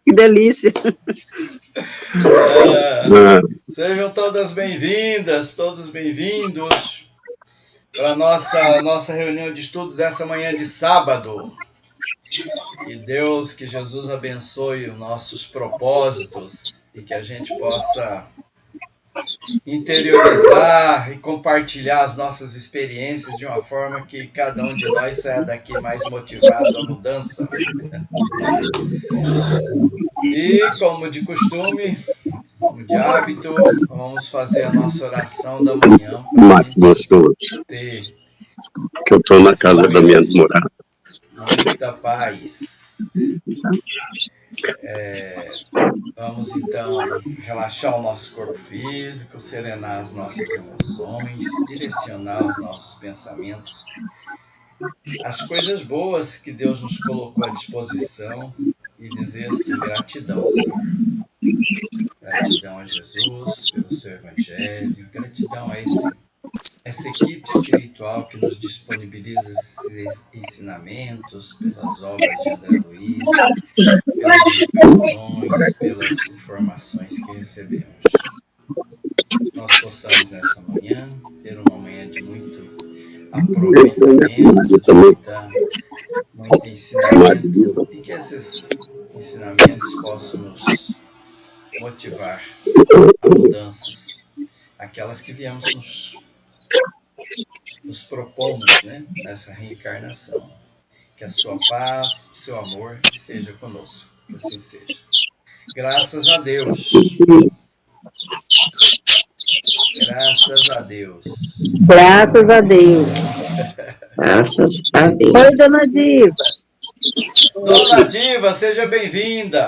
Que delícia. Sejam todas bem-vindas, todos bem-vindos para a nossa reunião de estudo dessa manhã de sábado. E Deus, que Jesus abençoe os nossos propósitos e que a gente possa interiorizar e compartilhar as nossas experiências de uma forma que cada um de nós saia daqui mais motivado à mudança. E, como de costume, como de hábito, vamos fazer a nossa oração da manhã para ter que eu estou na casa da minha namorada. Muita paz. Vamos então relaxar o nosso corpo físico, serenar as nossas emoções, direcionar os nossos pensamentos, as coisas boas que Deus nos colocou à disposição e dizer assim: gratidão, Senhor. Gratidão a Jesus pelo seu Evangelho, gratidão a essa equipe espiritual que nos disponibiliza esses ensinamentos, pelas obras de André Luiz, pelos perdões, pelas informações que recebemos. Nós possamos nessa manhã ter uma manhã de muito aproveitamento, muito ensinamento, e que esses ensinamentos possam nos motivar a mudanças, aquelas que viemos nos propomos, né, nessa reencarnação. Que a sua paz, o seu amor esteja conosco, que assim seja. Graças a Deus. Graças a Deus. Graças a Deus. Graças a Deus. Oi, Dona Diva. Dona Diva, seja bem-vinda.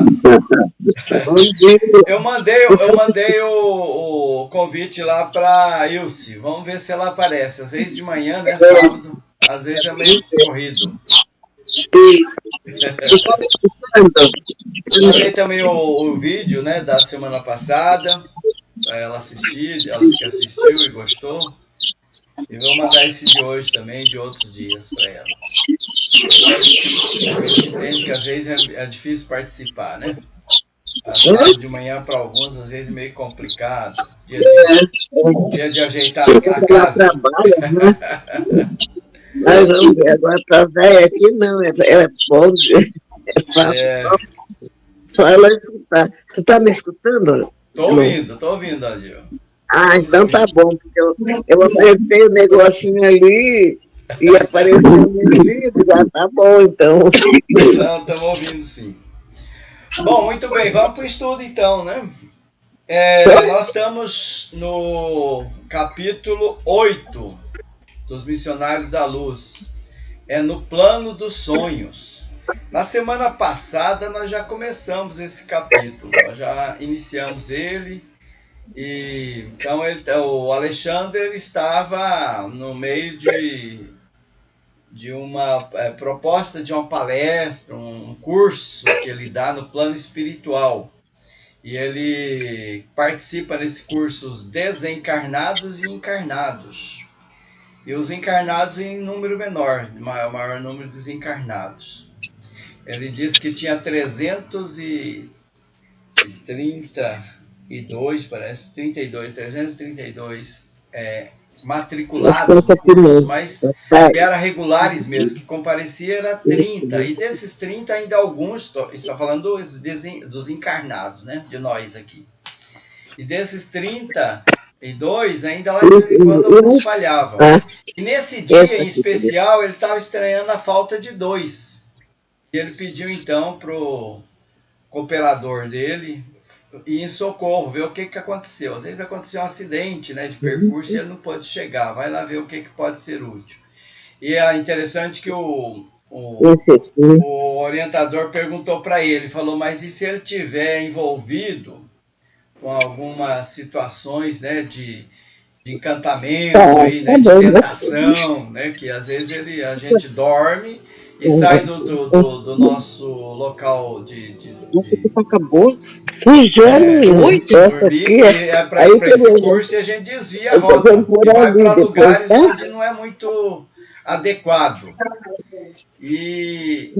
Bom dia. Eu mandei o convite lá para Ilse. Vamos ver se ela aparece. Às vezes de manhã, né, sábado. Às vezes é meio corrido. Mandei também o vídeo, né, da semana passada para ela assistir. Ela que assistiu e gostou. E vou mandar esse de hoje também, de outros dias, para ela. A gente entende que às vezes é difícil participar, né? De manhã para alguns, às vezes, é meio complicado. Dia de ajeitar a casa. Mas vamos ver, agora para velha aqui não, é bom, é fácil. Só ela escutar. Tu está me escutando? Tô ouvindo, Adil. Ah, então tá bom, porque eu apertei o negocinho ali e apareceu o meu livro, já tá bom, então. Não, estamos ouvindo sim. Bom, muito bem, vamos para o estudo então, né? Nós estamos no capítulo 8 dos Missionários da Luz. É no plano dos sonhos. Na semana passada nós já começamos esse capítulo, nós já iniciamos ele. E então o Alexandre ele estava no meio de uma proposta de uma palestra, um curso que ele dá no plano espiritual. E ele participa nesse curso os desencarnados e encarnados. E os encarnados em número menor, maior número de desencarnados. Ele diz que tinha 332 matriculados no curso, mas que eram regulares mesmo, que comparecia era 30, e desses 30 ainda alguns, estou falando dos encarnados, né, de nós aqui, e desses 32 ainda lá de vez em quando alguns falhavam, e nesse dia em especial ele estava estranhando a falta de 2, e ele pediu então pro cooperador dele ir em socorro, ver o que aconteceu. Às vezes aconteceu um acidente, né, de percurso e ele não pôde chegar. Vai lá ver o que pode ser útil. E é interessante que o orientador perguntou para ele, falou, mas e se ele tiver envolvido com algumas situações, né, de encantamento, aí, né, de tentação, né, que às vezes a gente dorme e sai do nosso local de acabou. Dormir, para esse curso e a gente desvia a rota e vai para lugares onde não é muito adequado e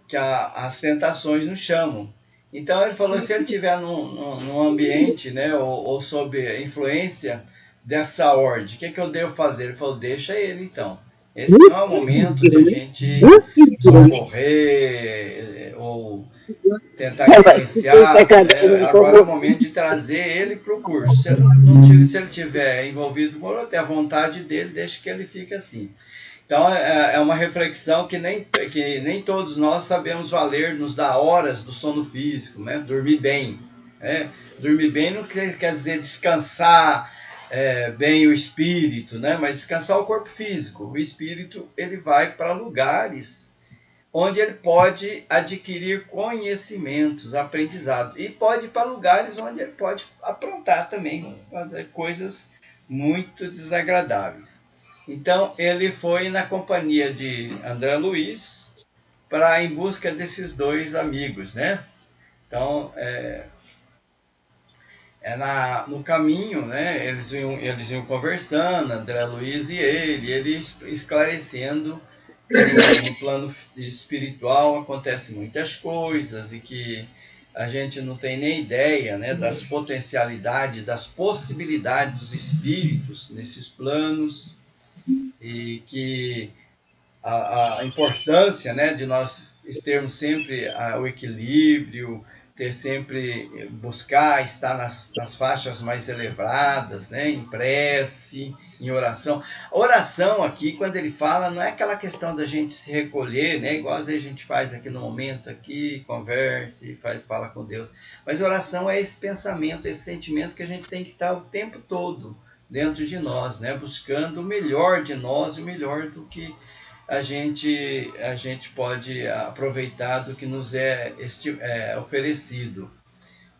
que as tentações nos chamam. Então ele falou, se ele estiver num ambiente, né, ou sob influência dessa ordem, o que eu devo fazer? Ele falou, deixa ele então. Esse não é o momento de a gente socorrer ou tentar influenciar, né? Agora é o momento de trazer ele para o curso. Se ele tiver envolvido com outro, é a vontade dele, deixa que ele fique assim. Então é uma reflexão que nem todos nós sabemos valer, nos dá horas do sono físico, né? Dormir bem. Né? Dormir bem não quer dizer descansar bem o espírito, né? Mas descansar o corpo físico. O espírito ele vai para lugares onde ele pode adquirir conhecimentos, aprendizado. E pode ir para lugares onde ele pode aprontar também, fazer coisas muito desagradáveis. Então, ele foi na companhia de André Luiz em busca desses dois amigos, né? Então, no caminho, né? Eles iam conversando, André Luiz e ele esclarecendo que no plano espiritual acontecem muitas coisas e que a gente não tem nem ideia, né, das potencialidades, das possibilidades dos espíritos nesses planos, e que a importância, né, de nós termos sempre o equilíbrio, ter sempre, buscar estar nas faixas mais elevadas, né, em prece, em oração. A oração aqui, quando ele fala, não é aquela questão da gente se recolher, né, igual às vezes a gente faz aqui no momento, aqui, converse, fala com Deus. Mas oração é esse pensamento, esse sentimento que a gente tem que estar o tempo todo dentro de nós, né, buscando o melhor de nós, o melhor do que a gente pode aproveitar do que nos é oferecido.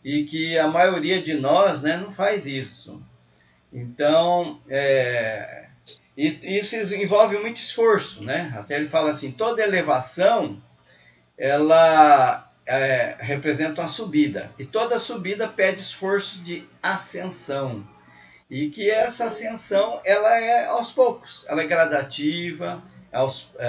E que a maioria de nós, né, não faz isso. Então, isso envolve muito esforço, né? Até ele fala assim, toda elevação, ela representa uma subida. E toda subida pede esforço de ascensão. E que essa ascensão, ela é aos poucos, ela é gradativa,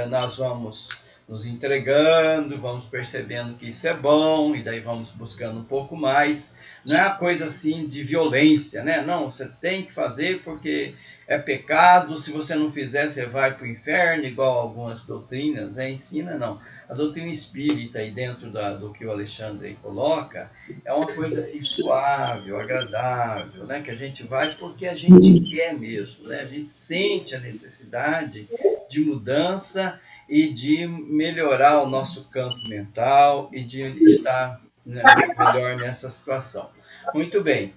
nós vamos nos entregando, vamos percebendo que isso é bom, e daí vamos buscando um pouco mais. Não é uma coisa assim de violência, né? Não, você tem que fazer porque é pecado, se você não fizer, você vai para o inferno, igual algumas doutrinas, né? Ensina, não. A doutrina espírita, aí dentro do que o Alexandre aí coloca, é uma coisa assim suave, agradável, né? Que a gente vai porque a gente quer mesmo, né? A gente sente a necessidade de mudança e de melhorar o nosso campo mental e de estar, né, melhor nessa situação. Muito bem.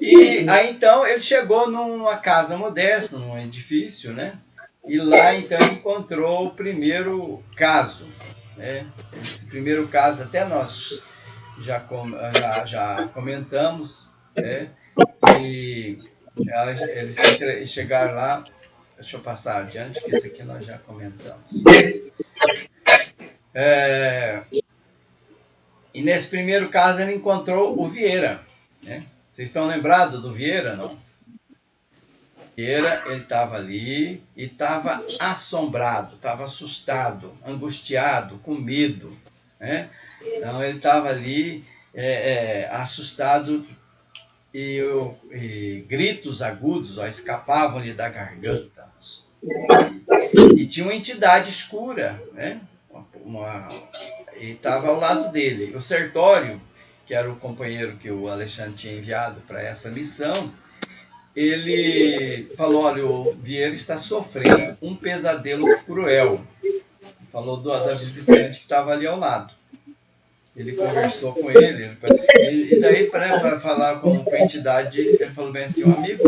E aí então ele chegou numa casa modesta, num edifício, né? E lá então ele encontrou o primeiro caso, né? Esse primeiro caso até nós já comentamos, né? E eles chegaram lá. Deixa eu passar adiante, que esse aqui nós já comentamos. E nesse primeiro caso ele encontrou o Vieira, né? Vocês estão lembrados do Vieira, não? Vieira, ele estava ali e estava assombrado, estava assustado, angustiado, com medo, né? Então ele estava ali assustado e gritos agudos escapavam-lhe da garganta. E tinha uma entidade escura, né? E estava ao lado dele. O Sertório, que era o companheiro que o Alexandre tinha enviado para essa missão, ele falou, olha, o Vieira está sofrendo um pesadelo cruel. Falou da visitante que estava ali ao lado. Ele conversou com ele, e daí para falar com a entidade, ele falou bem assim, um amigo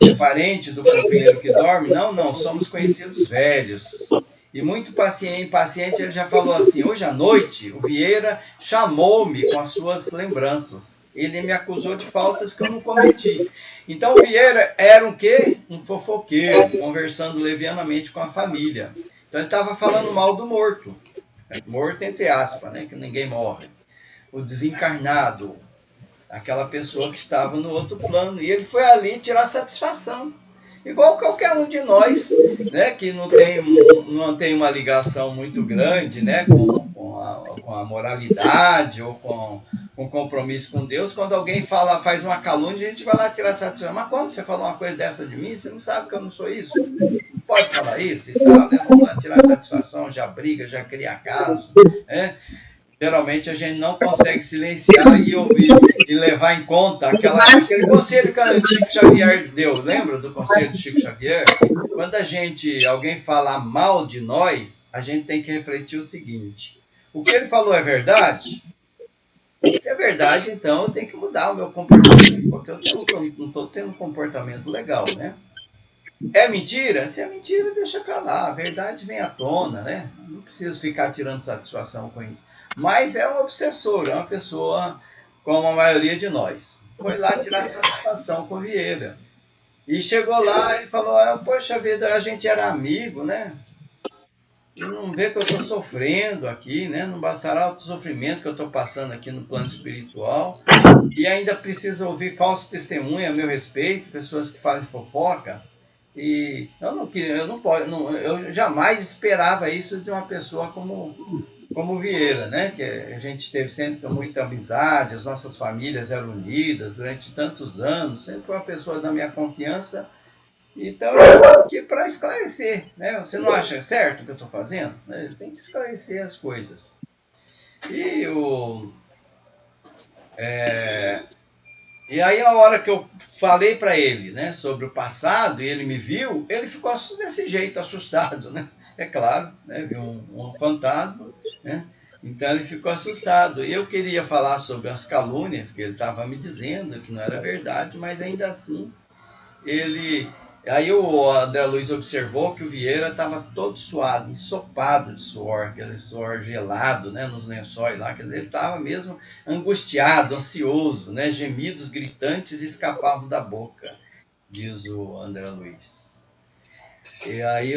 é parente do companheiro que dorme? Não, somos conhecidos velhos. E muito paciente, ele já falou assim, hoje à noite o Vieira chamou-me com as suas lembranças. Ele me acusou de faltas que eu não cometi. Então o Vieira era um quê? Um fofoqueiro, conversando levianamente com a família. Então ele estava falando mal do morto. Morto entre aspas, né? Que ninguém morre. O desencarnado, aquela pessoa que estava no outro plano. E ele foi ali tirar satisfação. igual qualquer um de nós, né, que não tem uma ligação muito grande, né, com a moralidade ou com compromisso com Deus. Quando alguém faz uma calúnia, a gente vai lá tirar satisfação. Mas quando você falou uma coisa dessa de mim, você não sabe que eu não sou isso? Não pode falar isso e tal, né? Vamos lá tirar satisfação, já briga, já cria caso, né? Geralmente a gente não consegue silenciar e ouvir e levar em conta aquele conselho que o Chico Xavier deu. Lembra do conselho do Chico Xavier? Quando alguém fala mal de nós, a gente tem que refletir o seguinte: o que ele falou é verdade? Se é verdade, então eu tenho que mudar o meu comportamento, porque eu não estou tendo um comportamento legal, né? É mentira? Se é mentira, deixa pra lá. A verdade vem à tona, né? Não preciso ficar tirando satisfação com isso. Mas é um obsessor, é uma pessoa como a maioria de nós. Foi lá tirar satisfação com o Vieira. E chegou lá e falou, poxa vida, a gente era amigo, né? E não vê que eu estou sofrendo aqui, né? Não bastará o sofrimento que eu estou passando aqui no plano espiritual. E ainda preciso ouvir falso testemunho a meu respeito, pessoas que fazem fofoca. E eu jamais esperava isso de uma pessoa como Vieira, né? Que a gente teve sempre muita amizade, as nossas famílias eram unidas durante tantos anos, sempre uma pessoa da minha confiança. Então eu estou aqui para esclarecer, né? Você não acha certo o que eu estou fazendo? Tem que esclarecer as coisas. E aí, a hora que eu falei para ele, né, sobre o passado, e ele me viu, ele ficou desse jeito, assustado, né? É claro, né, viu um fantasma, né? Então ele ficou assustado. E eu queria falar sobre as calúnias que ele estava me dizendo, que não era verdade, mas ainda assim ele... Aí o André Luiz observou que o Vieira estava todo suado, ensopado de suor, aquele suor gelado, né, nos lençóis lá, quer dizer, ele estava mesmo angustiado, ansioso, né, gemidos gritantes escapavam da boca, diz o André Luiz. E aí,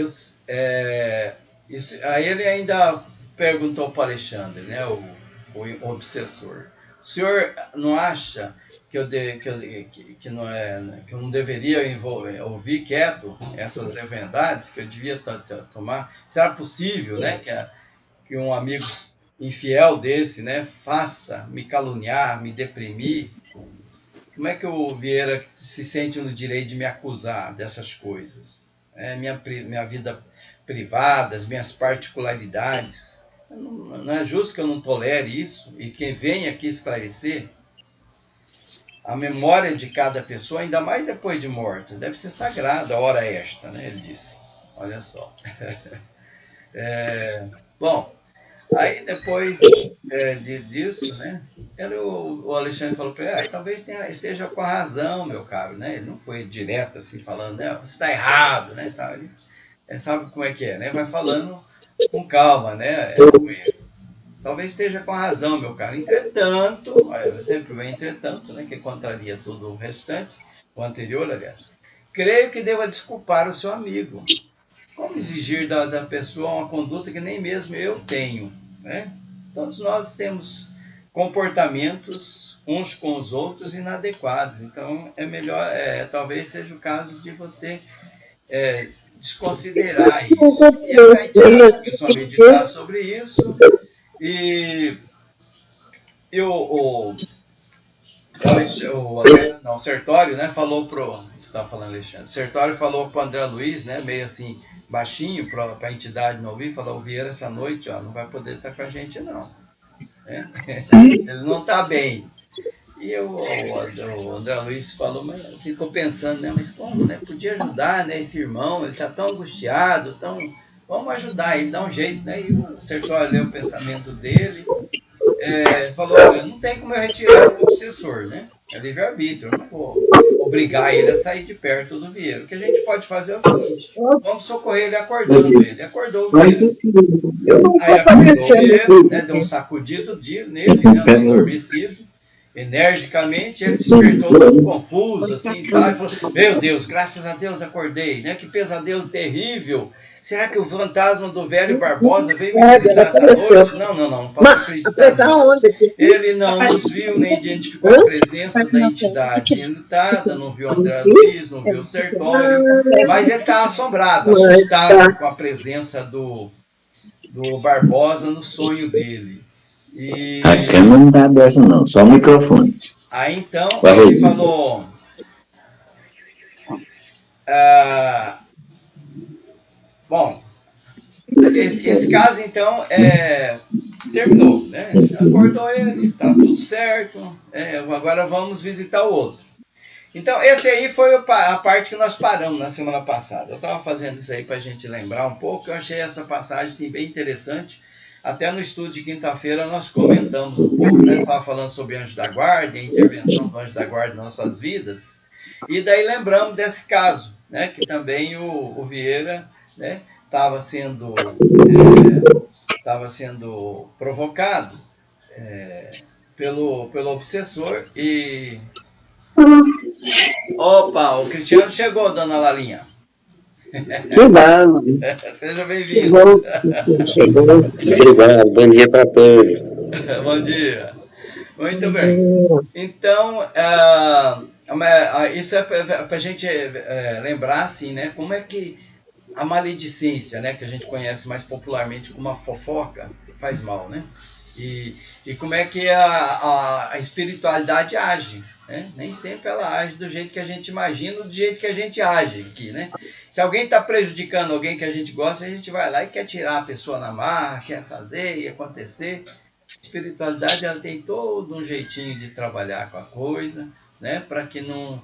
aí ele ainda perguntou para o Alexandre, né, o obsessor, o senhor não acha que eu não deveria ouvir quieto essas leviandades, que eu devia tomar? Será possível, né, que um amigo infiel desse, né, faça me caluniar, me deprimir? Como é que o Vieira se sente no direito de me acusar dessas coisas? Minha vida privada, as minhas particularidades. Não é justo que eu não tolere isso? E quem vem aqui esclarecer, a memória de cada pessoa, ainda mais depois de morta, deve ser sagrada, hora esta, né? Ele disse. Olha só. Bom, aí depois disso, né? O Alexandre falou para ele, talvez esteja com a razão, meu caro, né? Ele não foi direto assim, falando, né? Você está errado, né? Ele sabe como é que é, né? Vai falando com calma, né? Talvez esteja com a razão, meu caro. Entretanto, sempre vem entretanto, né, que contraria tudo o restante, o anterior, aliás. Creio que deva desculpar o seu amigo. Como exigir da pessoa uma conduta que nem mesmo eu tenho, né? Todos nós temos comportamentos uns com os outros inadequados. Então, é melhor, talvez seja o caso de você desconsiderar isso. E a gente começou a meditar sobre isso. E o Sertório, né, falou estava falando Alexandre, Sertório falou pro André Luiz, né, meio assim, baixinho, para a entidade não ouvir, falou, o Vieira essa noite, não vai poder estar com a gente não, né? Ele não está bem. E o André Luiz falou, mas ficou pensando, né, mas como, né, podia ajudar, né, esse irmão, ele está tão angustiado, vamos ajudar ele, dá um jeito, né? E o Sertório leu o pensamento dele, falou, não tem como eu retirar o obsessor, né? É livre-arbítrio, eu não vou obrigar ele a sair de perto do Vieira. O que a gente pode fazer é o seguinte, vamos socorrer ele acordando ele. Acordou o Vieira. Aí acordou o Vieira, né? Deu um sacudido nele, né? Adormecido. Energicamente, ele despertou todo confuso, assim, e falou, meu Deus, graças a Deus acordei, né? Que pesadelo terrível. será que o fantasma do velho Barbosa veio me visitar essa noite? Não posso acreditar nisso. Ele não nos viu, nem identificou a presença da entidade enlutada, não viu André Luiz, não viu o Sertório, mas ele está assombrado, assustado com a presença do Barbosa no sonho dele. E a câmera não está aberta não, só o microfone. aí então ele falou... bom, esse caso então terminou, né? Acordou ele, tá tudo certo, agora vamos visitar o outro. Então esse aí foi a parte que nós paramos na semana passada. Eu estava fazendo isso aí para a gente lembrar um pouco, eu achei essa passagem assim, bem interessante. Até no estudo de quinta-feira nós comentamos um pouco, né? Estava falando sobre anjo da guarda, a intervenção do anjo da guarda nas nossas vidas. E daí lembramos desse caso, né? Que também o Vieira, né? Estava sendo provocado pelo obsessor e... Opa, o Cristiano chegou, dona Lalinha. Que bom. Seja bem-vindo. Obrigado, bom dia para todos. Bom dia. Muito bem. Então, isso é para a gente lembrar, assim, né? Como é que a maledicência, né? Que a gente conhece mais popularmente como a fofoca, faz mal, né? E como é que a espiritualidade age, né? Nem sempre ela age do jeito que a gente imagina, do jeito que a gente age aqui, né? Se alguém está prejudicando alguém que a gente gosta, a gente vai lá e quer tirar a pessoa na marra, quer fazer e acontecer. A espiritualidade ela tem todo um jeitinho de trabalhar com a coisa, né? Para que não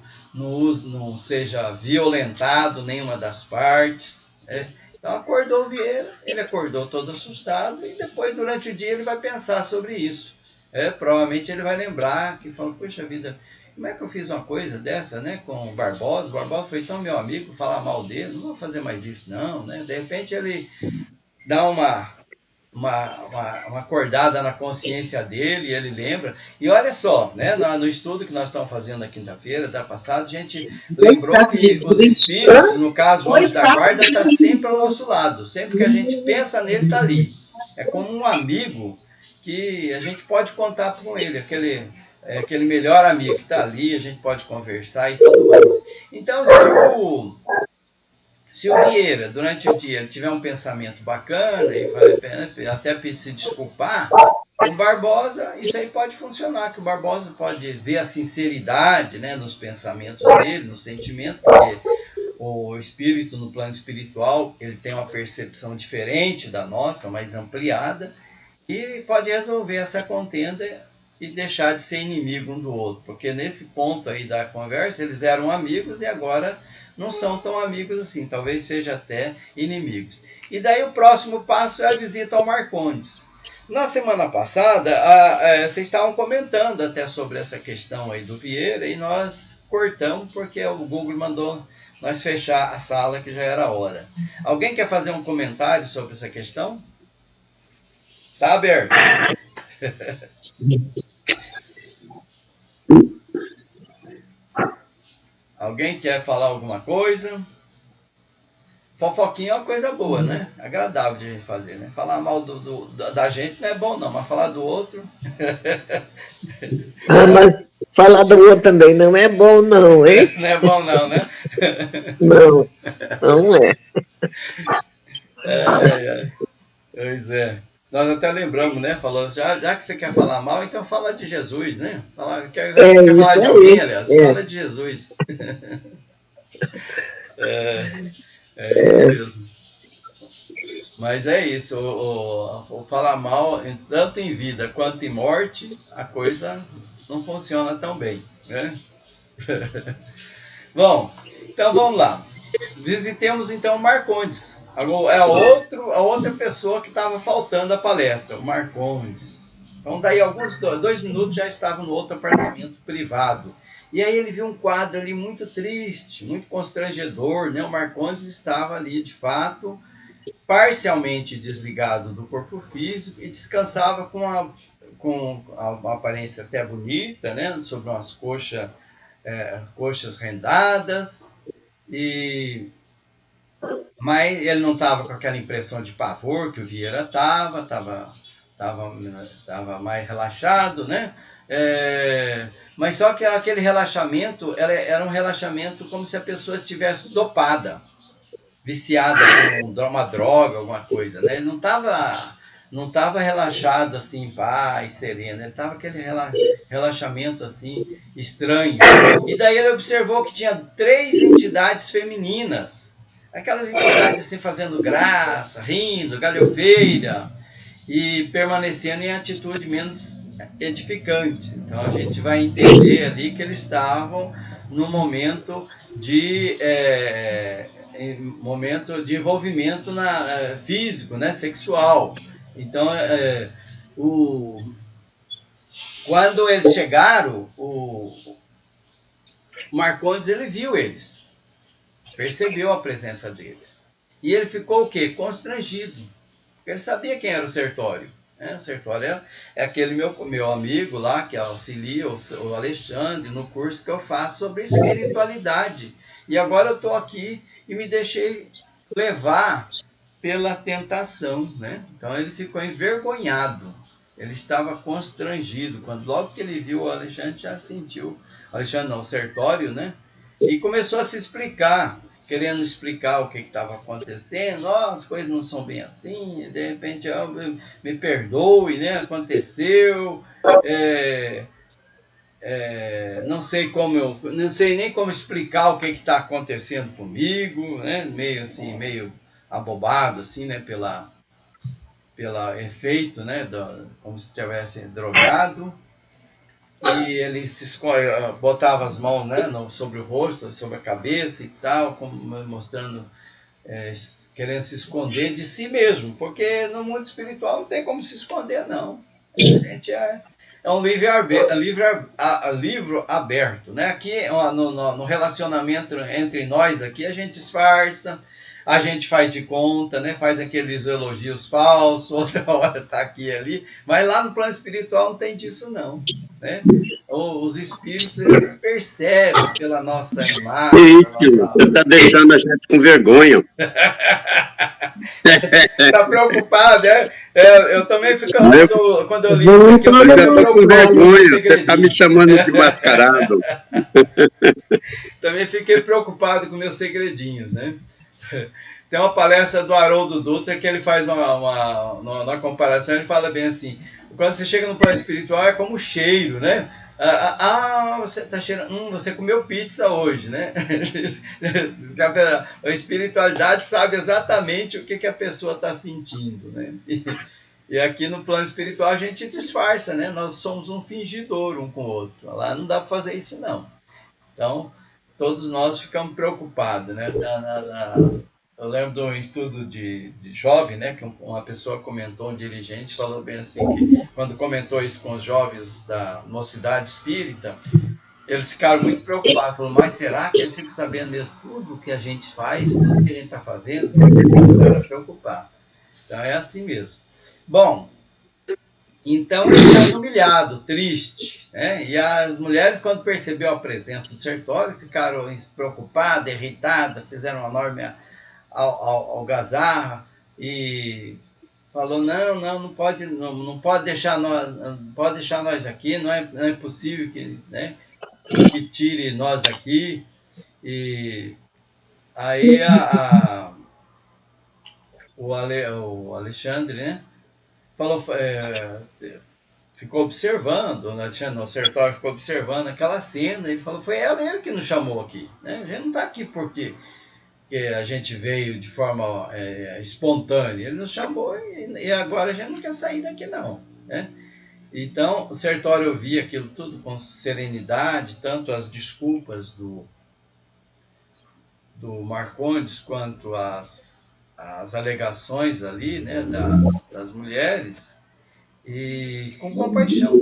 seja violentado nenhuma das partes, né? Então acordou o Vieira, ele acordou todo assustado e depois durante o dia ele vai pensar sobre isso. Provavelmente ele vai lembrar que falou, poxa vida, como é que eu fiz uma coisa dessa, né, com o Barbosa? O Barbosa foi tão meu amigo, falar mal dele, não vou fazer mais isso não, né? De repente ele dá uma acordada na consciência dele, e ele lembra. E olha só, né, no estudo que nós estamos fazendo na quinta-feira, da passada, a gente lembrou que os espíritos, no caso o anjo da guarda, está sempre ao nosso lado. Sempre que a gente pensa nele, está ali. É como um amigo que a gente pode contar com ele, aquele melhor amigo que está ali, a gente pode conversar e tudo mais. Então, se o Vieira, durante o dia, ele tiver um pensamento bacana e vale a pena até se desculpar, com o Barbosa, isso aí pode funcionar, que o Barbosa pode ver a sinceridade, né, nos pensamentos dele, no sentimento, porque o espírito, no plano espiritual, ele tem uma percepção diferente da nossa, mais ampliada, e pode resolver essa contenda e deixar de ser inimigo um do outro, porque nesse ponto aí da conversa, eles eram amigos e agora não são tão amigos assim, talvez seja até inimigos. E daí o próximo passo é a visita ao Marcondes. Na semana passada, vocês estavam comentando até sobre essa questão aí do Vieira e nós cortamos porque o Google mandou nós fechar a sala que já era hora. Alguém quer fazer um comentário sobre essa questão? Tá aberto. Alguém quer falar alguma coisa? Fofoquinha é uma coisa boa, né? Agradável de a gente fazer, né? Falar mal da gente não é bom não, mas falar do outro... Mas falar do outro também não é bom não, hein? Não é bom não, né? Não é. Pois é. Nós até lembramos, né? Falou, já que você quer falar mal, então fala de Jesus, né? Quer falar de alguém, aliás, fala de Jesus. É isso mesmo. Mas é isso, o falar mal, tanto em vida quanto em morte, a coisa não funciona tão bem, né? Bom, então vamos lá. Visitemos então o Marcondes. A outra pessoa que estava faltando a palestra, o Marcondes. Então daí alguns 2 minutos já estava no outro apartamento privado. E aí ele viu um quadro ali muito triste, muito constrangedor, né? O Marcondes estava ali de fato parcialmente desligado do corpo físico e descansava com uma aparência até bonita, né? Sobre umas coxas rendadas e Mas ele não estava com aquela impressão de pavor que o Vieira estava mais relaxado, né? Mas só que aquele relaxamento era um relaxamento como se a pessoa estivesse dopada, viciada com uma droga, alguma coisa, né? Ele não tava relaxado assim, paz, sereno. Ele estava aquele relaxamento assim, estranho. E daí ele observou que tinha 3 entidades femininas. Aquelas entidades assim, fazendo graça, rindo, galhofeira, e permanecendo em atitude menos edificante. Então a gente vai entender ali que eles estavam no momento de envolvimento físico, né, sexual. Então quando eles chegaram, o Marcondes ele viu eles, percebeu a presença deles, e ele ficou o quê? Constrangido. Ele sabia quem era o Sertório. O Sertório é aquele meu amigo lá que auxilia o Alexandre no curso que eu faço sobre espiritualidade. E agora eu estou aqui e me deixei levar pela tentação, né? Então ele ficou envergonhado. Ele estava constrangido. Logo que ele viu o Alexandre, já sentiu. Alexandre não, o Sertório, né? E começou a se explicar, querendo explicar o que estava acontecendo. As coisas não são bem assim, de repente me perdoe, né? Aconteceu, não sei nem como explicar o que está acontecendo comigo, né? Meio assim, meio abobado assim, né? Pela efeito, né? Como se estivesse drogado. E ele botava as mãos, né, sobre o rosto, sobre a cabeça e tal, mostrando, querendo se esconder de si mesmo, porque no mundo espiritual não tem como se esconder, não. A gente é um livro aberto, né? Aqui no relacionamento entre nós aqui, a gente disfarça, a gente faz de conta, né? Faz aqueles elogios falsos, outra hora tá aqui e ali, mas lá no plano espiritual não tem disso não, né? Os espíritos, eles percebem pela nossa imagem, pela nossa... Você está deixando a gente com vergonha. Tá preocupado, né? Eu também fico, quando eu li isso aqui, eu já fiquei estou com preocupado com vergonha, o você está me segredinho. chamando de mascarado. Também fiquei preocupado com meus segredinhos, né? Tem uma palestra do Haroldo Dutra que ele faz uma comparação, ele fala bem assim, quando você chega no plano espiritual é como cheiro, né? Você tá cheirando, você comeu pizza hoje, né? A espiritualidade sabe exatamente o que a pessoa está sentindo, né? E aqui no plano espiritual a gente disfarça, né? Nós somos um fingidor um com o outro. Lá não dá para fazer isso, não. Então, todos nós ficamos preocupados, né? Eu lembro de um estudo de jovem, né? Que uma pessoa comentou, um dirigente, falou bem assim, que quando comentou isso com os jovens da mocidade espírita, eles ficaram muito preocupados. Falaram, mas será que eles ficam sabendo mesmo tudo que a gente faz, tudo que a gente está fazendo? Começaram a preocupar. Então, é assim mesmo. Bom, então ele estava humilhado, triste, né? E as mulheres, quando percebeu a presença do Sertório, ficaram preocupadas, irritadas, fizeram uma enorme algazarra e falou, não pode deixar nós aqui, não é possível né, que tire nós daqui. E aí o Alexandre, né, falou, ficou observando, o Sertório ficou observando aquela cena, e falou, foi ele que nos chamou aqui, né? A gente não está aqui porque a gente veio de forma espontânea, ele nos chamou e agora a gente não quer sair daqui não, né? Então o Sertório ouvia aquilo tudo com serenidade, tanto as desculpas do Marcondes quanto as alegações ali, né, das mulheres, e com compaixão.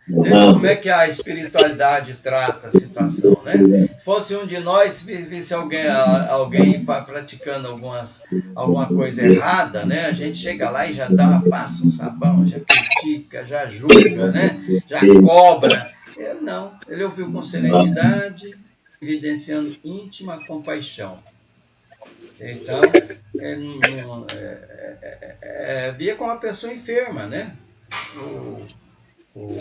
Veja como é que a espiritualidade trata a situação, né? Se fosse um de nós, visse alguém praticando alguma coisa errada, né? A gente chega lá e já passa um sabão, já critica, já julga, né? Já cobra. Ele não, ele ouviu com serenidade, evidenciando íntima compaixão. Então, via como uma pessoa enferma, né? O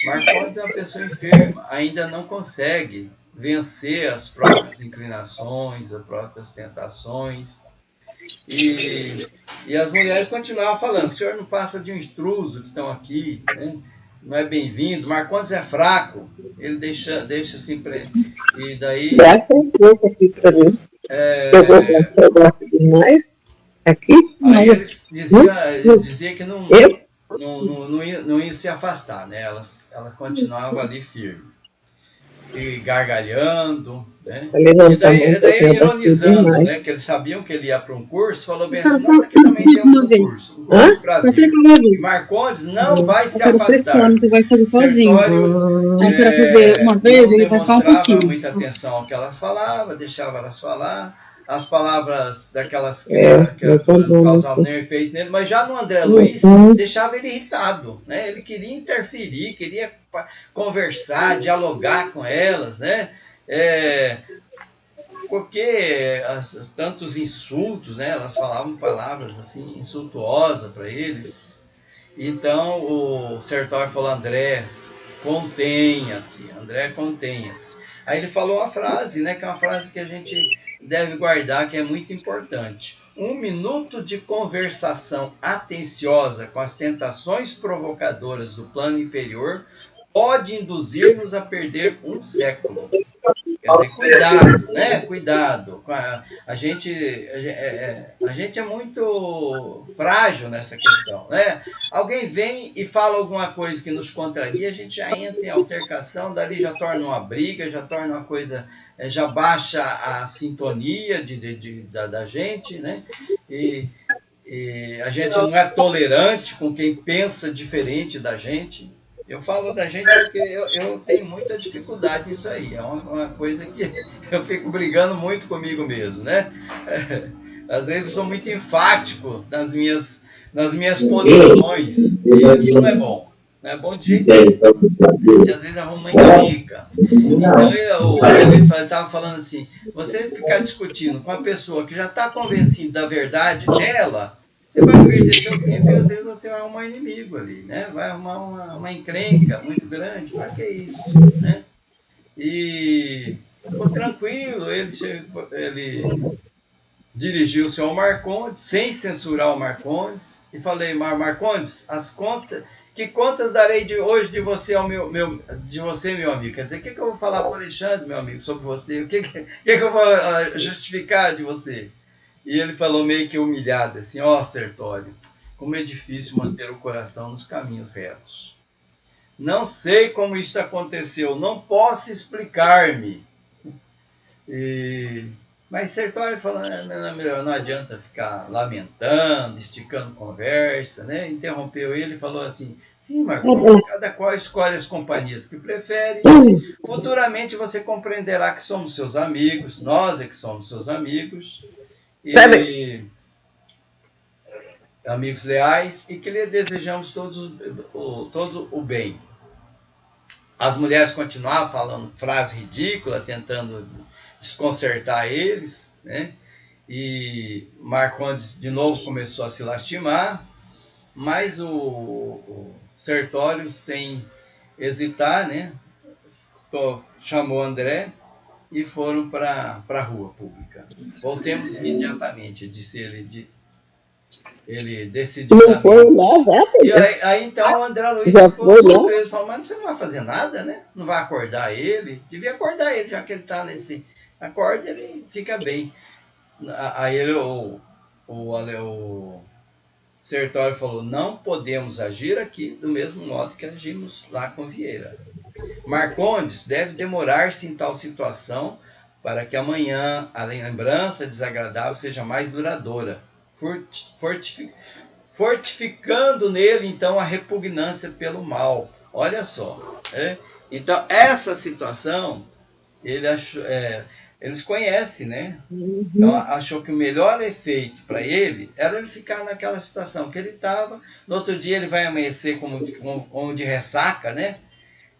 Marcondes é uma pessoa enferma, ainda não consegue vencer as próprias inclinações, as próprias tentações. E as mulheres continuavam falando: o senhor não passa de um intruso que estão aqui, né? Não é bem-vindo. Marcondes é fraco, ele deixa assim. E daí. Graças a Deus aqui para mim. Eu gosto demais. Aqui? Aí eles diziam que não ia se afastar, né? Elas continuavam ali firme. E gargalhando, né? E daí ironizando, né? Que eles sabiam que ele ia para um curso, falou bem assim: nós aqui também temos um curso do Brasil. E Marcondes não vai se afastar. Sertório Aí você vai fazer uma vez, não ele vai só um demonstrava pouquinho. muita atenção ao que elas falavam, deixava elas falar. As palavras daquelas criaturas não causavam nenhum efeito nele, mas já no André Luiz deixava ele irritado, né? Ele queria interferir, queria conversar, dialogar com elas, né? Porque tantos insultos, né? Elas falavam palavras assim insultuosas para eles. Então o Sertório falou: André, contenha-se, André, contenha-se. Aí ele falou uma frase, né? Que é uma frase que a gente deve guardar, que é muito importante. 1 minuto de conversação atenciosa com as tentações provocadoras do plano inferior pode induzir-nos a perder um século. Quer dizer, cuidado, né? Cuidado. A gente é muito frágil nessa questão, né? Alguém vem e fala alguma coisa que nos contraria, a gente já entra em altercação, dali já torna uma briga, já torna uma coisa, já baixa a sintonia da gente, né? E a gente não é tolerante com quem pensa diferente da gente. Eu falo da gente porque eu tenho muita dificuldade nisso aí. É uma coisa que eu fico brigando muito comigo mesmo, né? Às vezes eu sou muito enfático nas minhas posições. E isso não é bom. Não é bom de jeito nenhum. A gente às vezes arruma uma encrenca. Então ele estava falando assim: você ficar discutindo com uma pessoa que já está convencida da verdade dela, você vai perder seu tempo e às vezes você vai arrumar um inimigo ali, né? Vai arrumar uma encrenca muito grande. Para que isso, né? E ficou tranquilo, ele dirigiu-se ao Marcondes, sem censurar o Marcondes, e falei: Marcondes, que contas darei hoje de você, meu amigo? Quer dizer, o que eu vou falar para o Alexandre, meu amigo, sobre você? O que eu vou justificar de você? E ele falou meio que humilhado, assim: Sertório, como é difícil manter o coração nos caminhos retos. Não sei como isso aconteceu, não posso explicar-me. Mas Sertório falou: não adianta ficar lamentando, esticando conversa, né? Interrompeu ele e falou assim: sim, Marcos, cada qual escolhe as companhias que prefere. Futuramente você compreenderá que somos seus amigos, nós é que somos seus amigos, e amigos leais, e que lhe desejamos todo o bem. As mulheres continuavam falando frase ridícula, tentando desconcertar eles, né? E Marcondes de novo começou a se lastimar, mas o Sertório, sem hesitar, né, chamou André e foram para a rua pública. Voltemos imediatamente, disse ele decididamente. Não foi lá, E aí então o André Luiz ficou surpreso, falou: mas você não vai fazer nada, né? Não vai acordar ele? Devia acordar ele, já que ele está nesse... Acorda, ele fica bem. Aí o Sertório falou: não podemos agir aqui do mesmo modo que agimos lá com Vieira. Marcondes deve demorar-se em tal situação para que amanhã a lembrança desagradável seja mais duradoura, fortificando nele então a repugnância pelo mal. Olha só, né? Então essa situação eles conhecem, né? Então achou que o melhor efeito para ele era ele ficar naquela situação que ele estava. No outro dia ele vai amanhecer como de ressaca, né?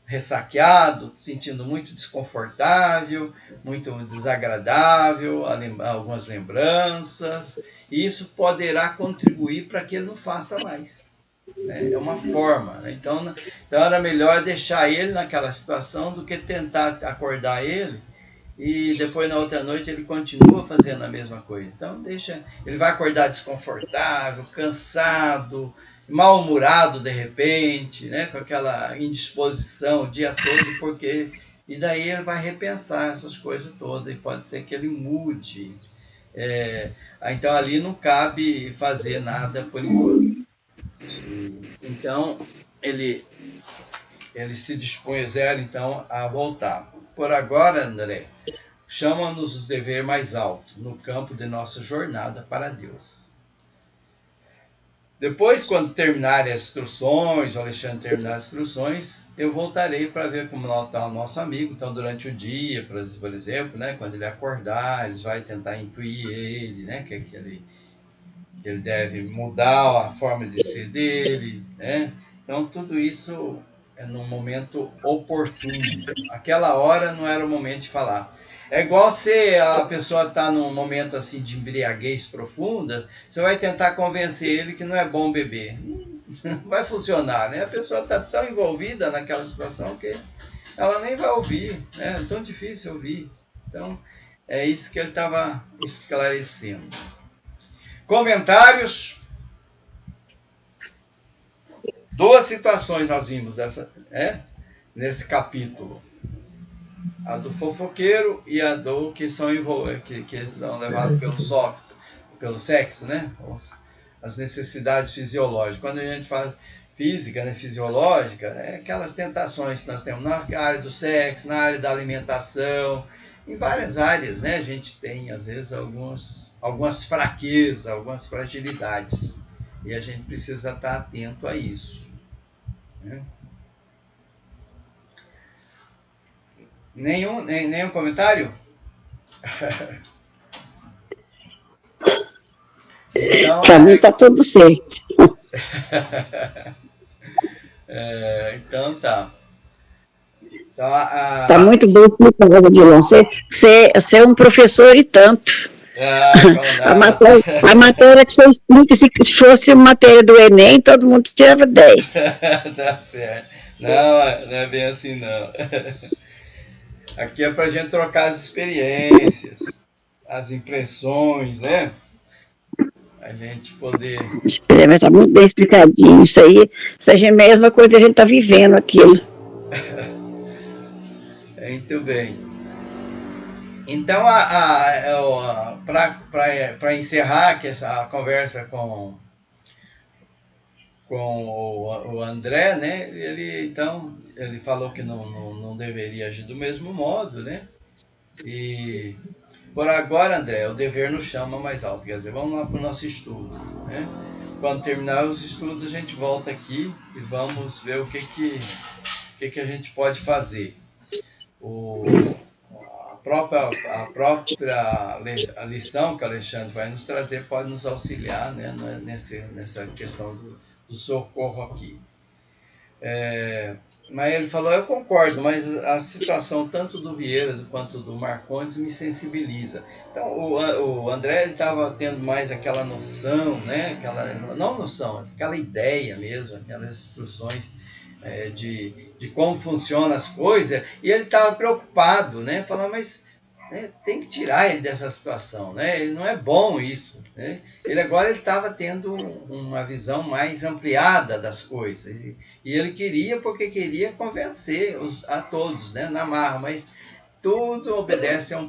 ressaqueado, sentindo muito desconfortável, muito desagradável, algumas lembranças, e isso poderá contribuir para que ele não faça mais. Né? É uma forma. Né? Então era melhor deixar ele naquela situação do que tentar acordar ele e depois na outra noite ele continua fazendo a mesma coisa. Então deixa, ele vai acordar desconfortável, cansado, mal-humorado de repente, né, com aquela indisposição o dia todo, porque e daí ele vai repensar essas coisas todas e pode ser que ele mude. Então ali não cabe fazer nada por enquanto. Então ele se dispõe zero então a voltar. Por agora, André, chama-nos o dever mais alto no campo de nossa jornada para Deus. Depois, quando terminarem as instruções, o Alexandre terminar as instruções, eu voltarei para ver como está o nosso amigo. Então, durante o dia, por exemplo, né, quando ele acordar, eles vão tentar intuir ele, né, que ele deve mudar a forma de ser dele, né? Então, tudo isso é num momento oportuno. Aquela hora não era o momento de falar. É igual se a pessoa está num momento assim de embriaguez profunda, você vai tentar convencer ele que não é bom beber. Não vai funcionar, né? A pessoa está tão envolvida naquela situação que ela nem vai ouvir, né? É tão difícil ouvir. Então, é isso que ele estava esclarecendo. Comentários. Duas situações nós vimos nesse capítulo. A do fofoqueiro e a do que são levados pelo sexo, né? As necessidades fisiológicas. Quando a gente fala física, né, fisiológica, é aquelas tentações que nós temos na área do sexo, na área da alimentação, em várias áreas, né? A gente tem, às vezes, algumas fraquezas, algumas fragilidades. E a gente precisa estar atento a isso. Né? Nenhum comentário? Então, para mim está tudo certo. Então tá. Está muito bem explicado, Odilon. Você é um professor e tanto. A matéria que você explica, se fosse matéria do Enem, todo mundo tirava 10. Tá certo. Não é bem assim, não. Aqui é pra gente trocar as experiências, as impressões, né? A gente poder... Mas está muito bem explicadinho. Isso aí, seja a mesma coisa que a gente está vivendo aquilo. Muito bem. Então, para encerrar aqui essa conversa com o André, né? Ele falou que não deveria agir do mesmo modo, né? E por agora, André, o dever nos chama mais alto. Quer dizer, vamos lá para o nosso estudo, né? Quando terminar os estudos, a gente volta aqui e vamos ver o que a gente pode fazer. A própria lição que o Alexandre vai nos trazer pode nos auxiliar, né, nessa questão do socorro aqui. Mas ele falou, eu concordo, mas a situação tanto do Vieira quanto do Marcondes me sensibiliza. Então o André estava tendo mais aquela noção, né? Aquela ideia mesmo, aquelas instruções de como funcionam as coisas, e ele estava preocupado, né? Falando, mas tem que tirar ele dessa situação, né? Ele não é bom isso, né? Ele estava tendo uma visão mais ampliada das coisas, e ele queria convencer a todos, né? Na marra, mas tudo obedece a um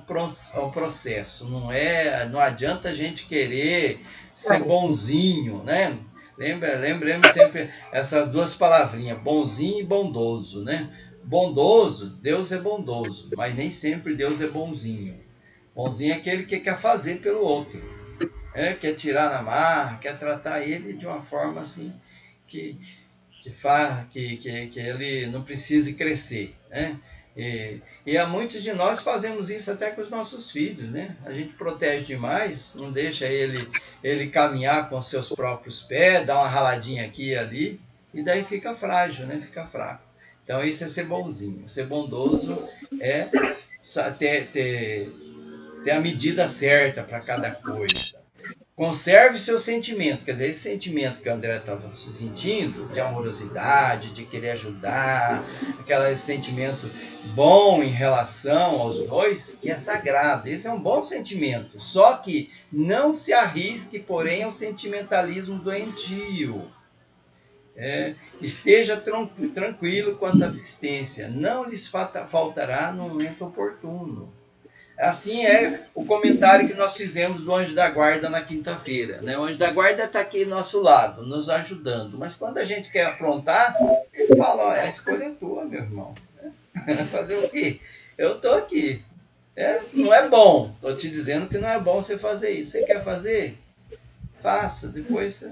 processo, não adianta a gente querer ser bonzinho, né? Lembremos sempre essas duas palavrinhas, bonzinho e bondoso, né? Bondoso, Deus é bondoso, mas nem sempre Deus é bonzinho. Bonzinho é aquele que quer fazer pelo outro, quer tirar na marra, quer tratar ele de uma forma assim que ele não precise crescer, né? E há muitos de nós fazemos isso até com os nossos filhos, né? A gente protege demais, não deixa ele caminhar com seus próprios pés, dá uma raladinha aqui e ali, e daí fica frágil, né? Fica fraco. Então, isso é ser bonzinho. Ser bondoso é ter a medida certa para cada coisa. Conserve seu sentimento, quer dizer, esse sentimento que o André estava sentindo, de amorosidade, de querer ajudar, aquele sentimento bom em relação aos dois, que é sagrado. Esse é um bom sentimento, só que não se arrisque, porém, ao sentimentalismo doentio. Esteja tranquilo quanto à assistência, não lhes faltará no momento oportuno. Assim é o comentário que nós fizemos do Anjo da Guarda na quinta-feira. Né? O Anjo da Guarda está aqui do nosso lado, nos ajudando. Mas quando a gente quer aprontar, ele fala, a escolha é tua, meu irmão. Fazer o quê? Eu estou aqui. Não é bom. Estou te dizendo que não é bom você fazer isso. Você quer fazer? Faça. Depois,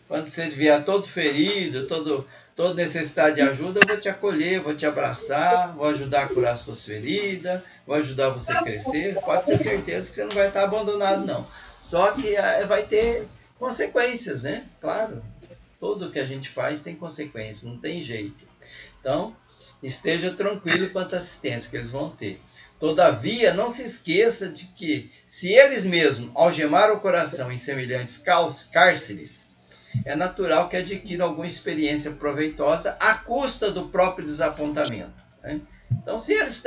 quando você vier todo ferido, toda necessidade de ajuda, eu vou te acolher, vou te abraçar, vou ajudar a curar as suas feridas, vou ajudar você a crescer. Pode ter certeza que você não vai estar abandonado, não. Só que vai ter consequências, né? Claro, tudo que a gente faz tem consequências, não tem jeito. Então, esteja tranquilo quanto à assistência que eles vão ter. Todavia, não se esqueça de que, se eles mesmos algemaram o coração em semelhantes cárceres, é natural que adquira alguma experiência proveitosa à custa do próprio desapontamento. Né? Então, se eles...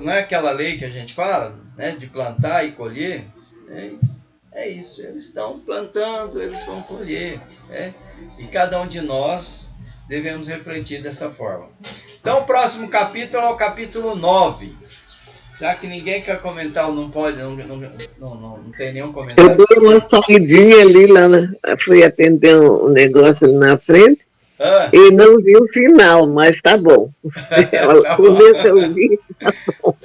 não é aquela lei que a gente fala, né, de plantar e colher? É isso. Eles estão plantando, eles vão colher. E cada um de nós devemos refletir dessa forma. Então, o próximo capítulo é o capítulo 9. Já que ninguém quer comentar ou não pode, não tem nenhum comentário. Eu dei uma saidinha ali, fui atender um negócio ali na frente e não vi o final, mas tá bom. Tá bom. Começo eu vi, tá bom.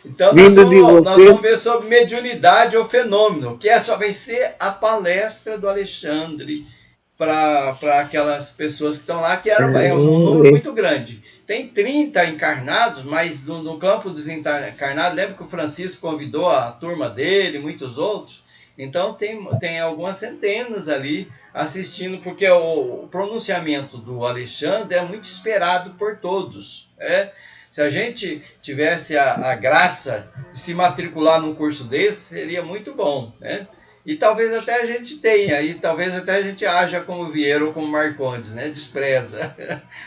Então, nós vamos ver sobre mediunidade ou fenômeno, que só vai ser a palestra do Alexandre para aquelas pessoas que estão lá, que é um número muito grande. Tem 30 encarnados, mas no campo dos encarnados, lembra que o Francisco convidou a turma dele, muitos outros? Então tem algumas centenas ali assistindo, porque o pronunciamento do Alexandre é muito esperado por todos. Se a gente tivesse a graça de se matricular num curso desse, seria muito bom, né? E talvez até a gente tenha, e talvez até a gente haja como Vieira ou como Marcondes, né? Despreza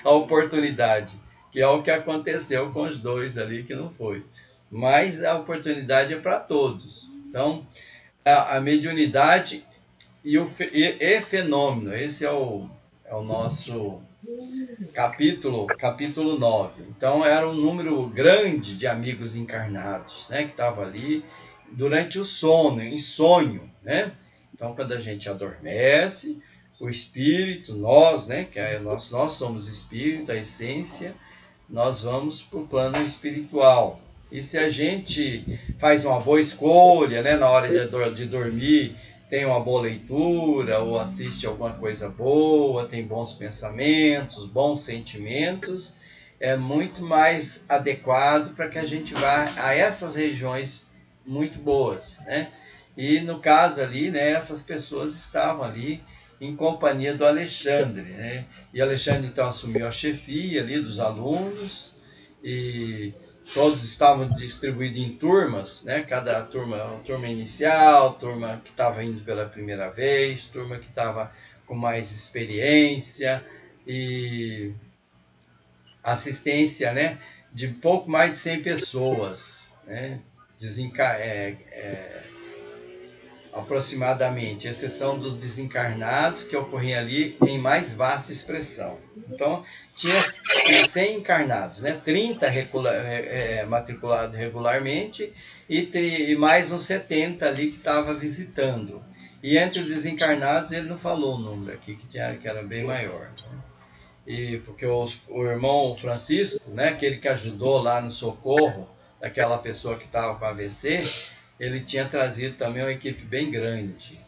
a oportunidade, que é o que aconteceu com os dois ali, que não foi. Mas a oportunidade é para todos. Então, a mediunidade e fenômeno, esse é o nosso capítulo 9. Então, era um número grande de amigos encarnados, né? Que estavam ali durante o sono, em sonho, né? Então, quando a gente adormece, o espírito, nós, né? Que nós somos espírito, a essência, nós vamos para o plano espiritual. E se a gente faz uma boa escolha, né? Na hora de dormir, tem uma boa leitura, ou assiste alguma coisa boa, tem bons pensamentos, bons sentimentos, é muito mais adequado para que a gente vá a essas regiões muito boas, né? E no caso ali, né, essas pessoas estavam ali em companhia do Alexandre, né? E Alexandre então assumiu a chefia ali dos alunos e todos estavam distribuídos em turmas, né? Cada turma, turma inicial, turma que estava indo pela primeira vez, turma que estava com mais experiência e assistência, né? De pouco mais de 100 pessoas, né? Aproximadamente, exceção dos desencarnados, que ocorriam ali em mais vasta expressão. Então, tinha 100 encarnados, né? 30 matriculados regularmente e mais uns 70 ali que estava visitando. E entre os desencarnados, ele não falou o número aqui, que era bem maior. Né? E porque o irmão Francisco, né, aquele que ajudou lá no socorro daquela pessoa que estava com AVC, ele tinha trazido também uma equipe bem grande.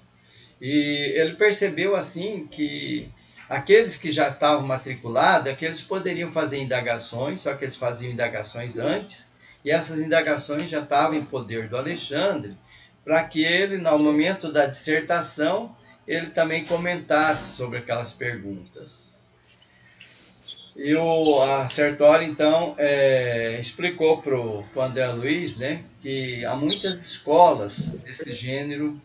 E ele percebeu assim que aqueles que já estavam matriculados, aqueles poderiam fazer indagações, só que eles faziam indagações antes, e essas indagações já estavam em poder do Alexandre, para que ele, no momento da dissertação, ele também comentasse sobre aquelas perguntas. E a Sertori, então, explicou para o André Luiz, né, que há muitas escolas desse gênero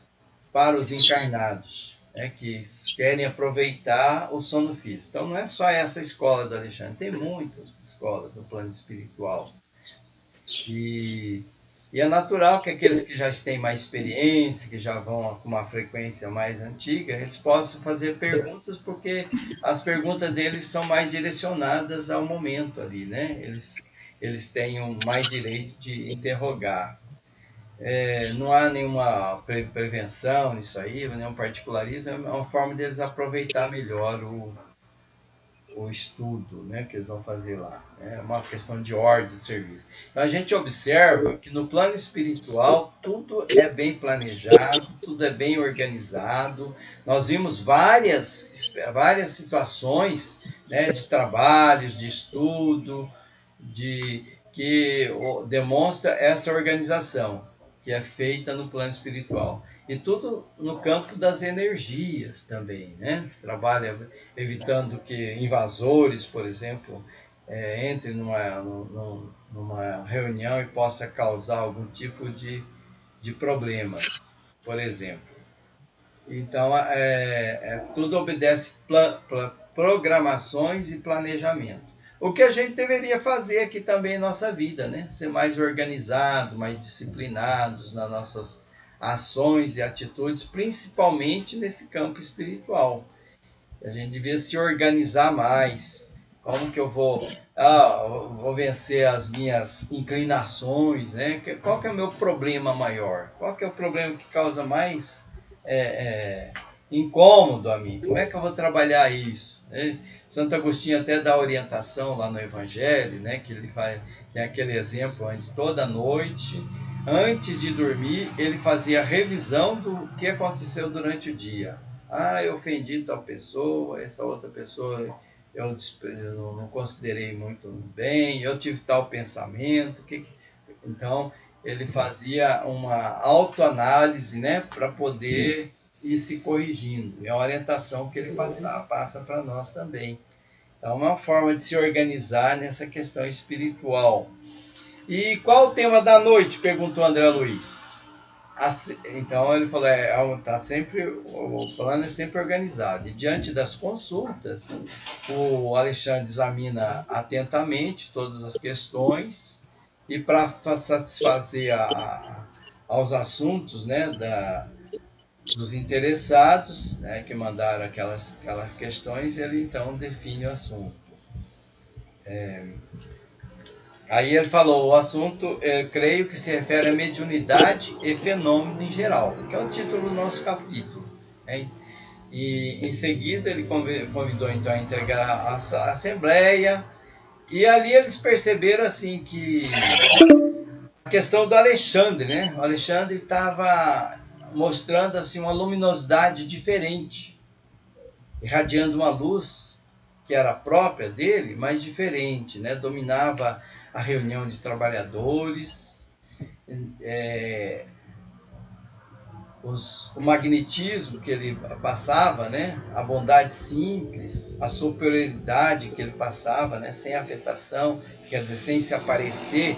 para os encarnados, né, que querem aproveitar o sono físico. Então, não é só essa escola do Alexandre, tem muitas escolas no plano espiritual. E é natural que aqueles que já têm mais experiência, que já vão com uma frequência mais antiga, eles possam fazer perguntas, porque as perguntas deles são mais direcionadas ao momento ali, né? Eles têm mais direito de interrogar. Não há nenhuma prevenção nisso aí, nenhum particularismo, é uma forma deles aproveitar melhor o estudo, né, que eles vão fazer lá. É uma questão de ordem de serviço. Então, a gente observa que no plano espiritual tudo é bem planejado, tudo é bem organizado. Nós vimos várias situações, né, de trabalhos, de estudo, que demonstra essa organização que é feita no plano espiritual. E tudo no campo das energias também, né? Trabalha evitando que invasores, por exemplo, entrem numa reunião e possa causar algum tipo de problemas, por exemplo. Então, tudo obedece programações e planejamento. O que a gente deveria fazer aqui também em nossa vida, né? Ser mais organizado, mais disciplinados nas nossas ações e atitudes, principalmente nesse campo espiritual. A gente devia se organizar mais. Como que eu vou vencer as minhas inclinações, né? Qual que é o meu problema maior? Qual que é o problema que causa mais incômodo a mim? Como é que eu vou trabalhar isso? Né? Santo Agostinho até dá orientação lá no Evangelho, né? Que ele tem aquele exemplo onde toda noite, antes de dormir, ele fazia a revisão do que aconteceu durante o dia. Eu ofendi tal pessoa, essa outra pessoa eu não considerei muito bem, eu tive tal pensamento. Então, ele fazia uma autoanálise, né, para poder ir se corrigindo. É uma orientação que ele passa para nós também. Então, é uma forma de se organizar nessa questão espiritual. E qual o tema da noite? Perguntou André Luiz. Então ele falou, o plano é sempre organizado. E diante das consultas, o Alexandre examina atentamente todas as questões e para satisfazer aos assuntos, né, dos interessados, né, que mandaram aquelas questões, ele então define o assunto. Aí ele falou, o assunto, creio que se refere à mediunidade e fenômeno em geral, que é o título do nosso capítulo. Hein? E em seguida ele convidou então a integrar a assembleia, e ali eles perceberam assim que a questão do Alexandre, né? O Alexandre estava mostrando assim uma luminosidade diferente, irradiando uma luz que era própria dele, mas diferente, né? Dominava a reunião de trabalhadores, o magnetismo que ele passava, né? A bondade simples, a superioridade que ele passava, né? Sem afetação, quer dizer, sem se aparecer,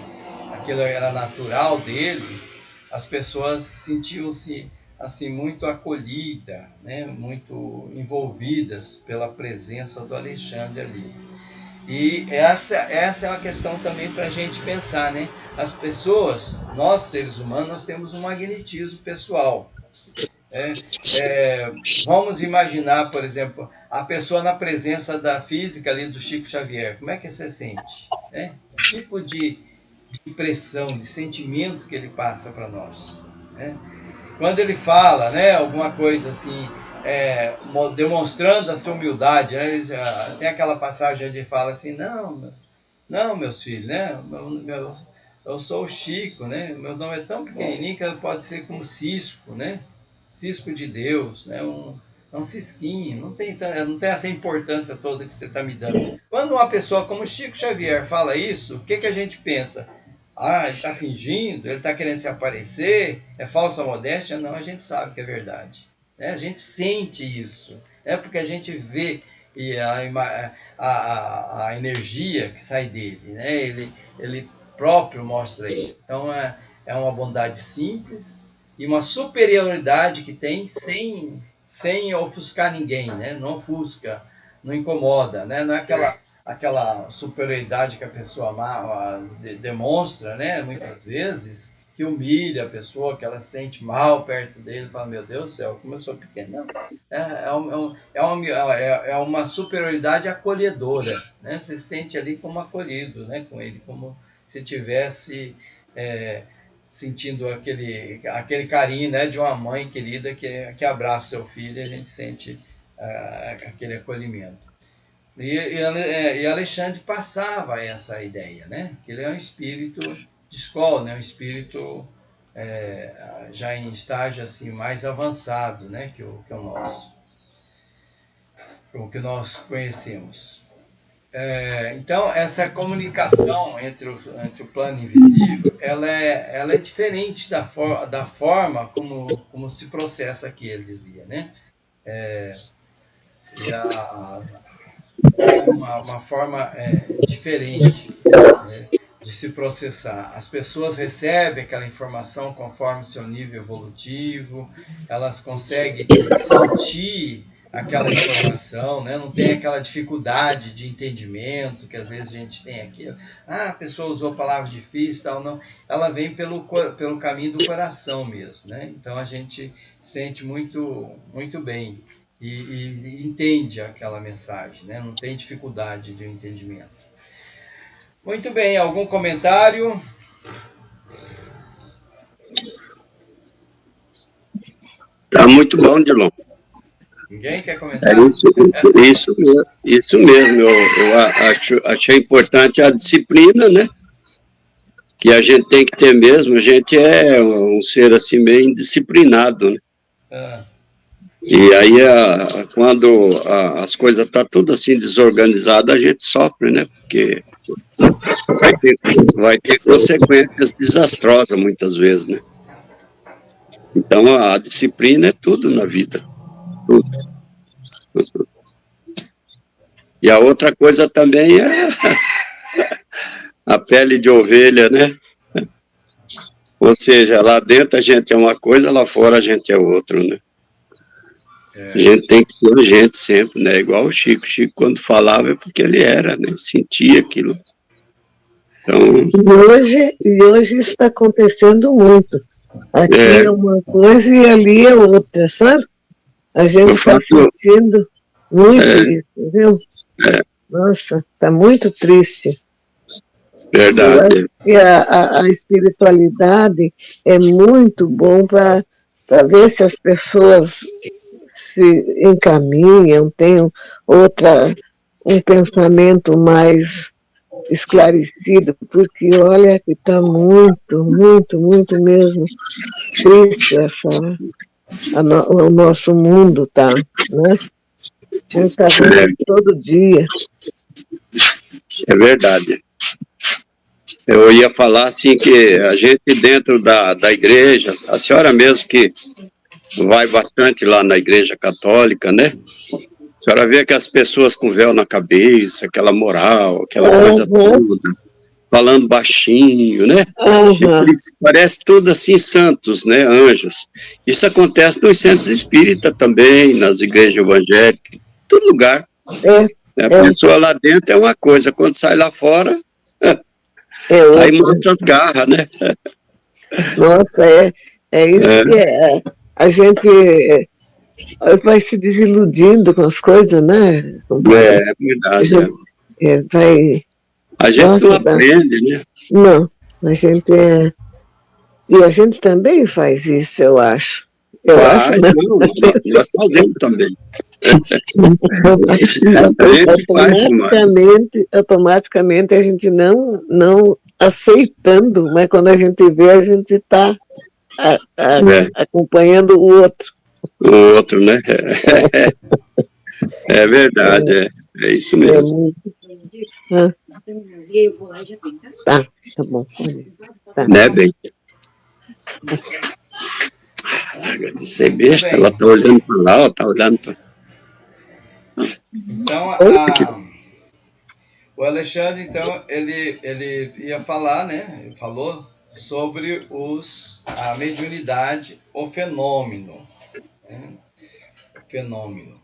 aquilo era natural dele. As pessoas sentiam-se assim muito acolhidas, né? Muito envolvidas pela presença do Alexandre ali. E essa é uma questão também para a gente pensar, né? As pessoas, nós seres humanos, nós temos um magnetismo pessoal. Vamos imaginar, por exemplo, a pessoa na presença da física ali do Chico Xavier. Como é que você sente? O tipo de impressão, de sentimento que ele passa para nós. Quando ele fala, né, alguma coisa assim, demonstrando a sua humildade, né? Tem aquela passagem onde ele fala assim, não meus filhos, né? Eu sou o Chico, né? Meu nome é tão pequenininho que ele pode ser como cisco, né? Cisco de Deus, né? Um cisquinho, não tem essa importância toda que você está me dando. Quando uma pessoa como Chico Xavier fala isso, o que a gente pensa? Ele está fingindo, ele está querendo se aparecer, é falsa modéstia? Não, a gente sabe que é verdade. né? A gente sente isso, porque a gente vê e a energia que sai dele, né? Ele próprio mostra isso. Então é uma bondade simples e uma superioridade que tem sem ofuscar ninguém, né? Não ofusca, não incomoda, né? Não é aquela superioridade que a pessoa demonstra, né? Muitas vezes, que humilha a pessoa, que ela se sente mal perto dele, fala, meu Deus do céu, como eu sou pequeno. Não, é uma superioridade acolhedora, né? Você se sente ali como acolhido, né? Com ele, como se tivesse sentindo aquele carinho, né? De uma mãe querida que abraça seu filho, e a gente sente aquele acolhimento. E Alexandre passava essa ideia, né? Que ele é um espírito de escola, né? Um espírito já em estágio assim mais avançado, né? Que o nosso, o que nós conhecemos. Então essa comunicação entre o plano invisível, ela é diferente da forma como se processa aqui, ele dizia, né? E uma forma diferente, né, de se processar. As pessoas recebem aquela informação conforme o seu nível evolutivo, elas conseguem sentir aquela informação, né? Não tem aquela dificuldade de entendimento que às vezes a gente tem aqui. A pessoa usou palavras difíceis, tal, não. Ela vem pelo caminho do coração mesmo, né? Então a gente sente muito, muito bem e entende aquela mensagem, né? Não tem dificuldade de entendimento. Muito bem, algum comentário? Tá muito bom, Dilon. Ninguém quer comentar? Isso mesmo. Eu achei importante a disciplina, né? Que a gente tem que ter mesmo. A gente é um ser assim meio indisciplinado, né? E aí, quando as coisas estão tudo assim desorganizadas, a gente sofre, né? Porque vai ter consequências desastrosas muitas vezes, né? Então, a disciplina é tudo na vida. Tudo. E a outra coisa também é a pele de ovelha, né? Ou seja, lá dentro a gente é uma coisa, lá fora a gente é outra, né? A gente tem que ser a gente sempre, né? Igual o Chico. Chico, quando falava, é porque ele era, né? Sentia aquilo. Então... E hoje isso está acontecendo muito. Aqui é uma coisa e ali é outra, sabe? A gente está sentindo muito isso, viu? Nossa, está muito triste. Verdade. E a espiritualidade é muito bom para ver se as pessoas se encaminham, têm um pensamento mais esclarecido, porque olha que está muito, muito, muito mesmo triste o nosso mundo, tá, né? A gente está vendo todo dia. É verdade. Eu ia falar assim que a gente dentro da igreja, a senhora mesmo que vai bastante lá na igreja católica, né? A senhora vê que as pessoas com véu na cabeça, aquela moral, aquela coisa toda, falando baixinho, né? Parece tudo assim santos, né? Anjos. Isso acontece nos centros espíritas também, nas igrejas evangélicas, em todo lugar. A pessoa lá dentro é uma coisa, quando sai lá fora, aí mostra as garras, né? Nossa, é isso que a gente vai se desiludindo com as coisas, né? É verdade. A gente não aprende, né? Não, a gente E a gente também faz isso, eu acho. Nós fazemos também. Automaticamente a gente não aceitando, mas quando a gente vê, a gente está acompanhando o outro. O outro, né? É verdade, é isso mesmo. Tá bom. Né, bem? Larga de ser besta, ela tá olhando para lá, ela tá olhando para... Então, o Alexandre, então, ele ia falar, né? Ele falou sobre a mediunidade, o fenômeno. Né? O fenômeno.